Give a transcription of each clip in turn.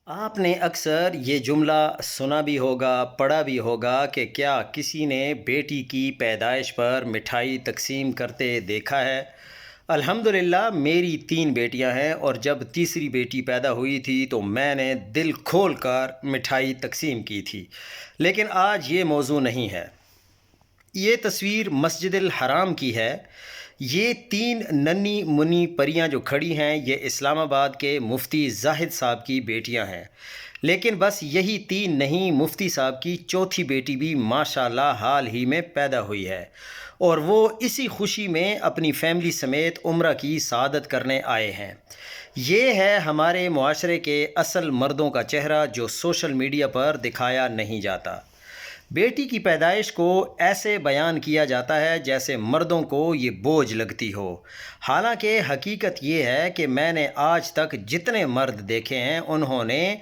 آپ نے اکثر یہ جملہ سنا بھی ہوگا، پڑھا بھی ہوگا کہ کیا کسی نے بیٹی کی پیدائش پر مٹھائی تقسیم کرتے دیکھا ہے؟ الحمدللہ میری 3 بیٹیاں ہیں، اور جب تیسری بیٹی پیدا ہوئی تھی تو میں نے دل کھول کر مٹھائی تقسیم کی تھی۔ لیکن آج یہ موضوع نہیں ہے۔ یہ تصویر مسجد الحرام کی ہے۔ یہ 3 ننھی منی پریاں جو کھڑی ہیں، یہ اسلام آباد کے مفتی زاہد صاحب کی بیٹیاں ہیں۔ لیکن بس یہی 3 نہیں، مفتی صاحب کی چوتھی بیٹی بھی ماشاءاللہ حال ہی میں پیدا ہوئی ہے، اور وہ اسی خوشی میں اپنی فیملی سمیت عمرہ کی سعادت کرنے آئے ہیں۔ یہ ہے ہمارے معاشرے کے اصل مردوں کا چہرہ جو سوشل میڈیا پر دکھایا نہیں جاتا۔ بیٹی کی پیدائش کو ایسے بیان کیا جاتا ہے جیسے مردوں کو یہ بوجھ لگتی ہو، حالانکہ حقیقت یہ ہے کہ میں نے آج تک جتنے مرد دیکھے ہیں انہوں نے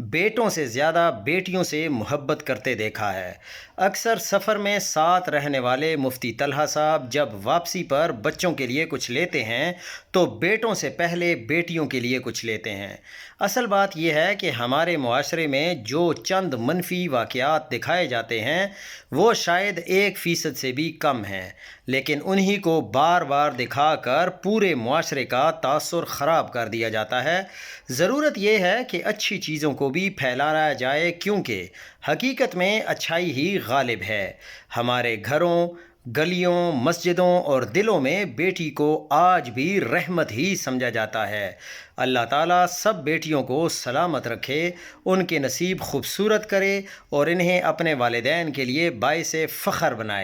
بیٹوں سے زیادہ بیٹیوں سے محبت کرتے دیکھا ہے۔ اکثر سفر میں ساتھ رہنے والے مفتی طلحہ صاحب جب واپسی پر بچوں کے لیے کچھ لیتے ہیں تو بیٹوں سے پہلے بیٹیوں کے لیے کچھ لیتے ہیں۔ اصل بات یہ ہے کہ ہمارے معاشرے میں جو چند منفی واقعات دکھائے جاتے ہیں وہ شاید 1% سے بھی کم ہیں، لیکن انہی کو بار بار دکھا کر پورے معاشرے کا تاثر خراب کر دیا جاتا ہے۔ ضرورت یہ ہے کہ اچھی چیزوں کو بھی پھیلایا جائے، کیونکہ حقیقت میں اچھائی ہی غالب ہے۔ ہمارے گھروں، گلیوں، مسجدوں اور دلوں میں بیٹی کو آج بھی رحمت ہی سمجھا جاتا ہے۔ اللہ تعالیٰ سب بیٹیوں کو سلامت رکھے، ان کے نصیب خوبصورت کرے اور انہیں اپنے والدین کے لیے باعث فخر بنائے۔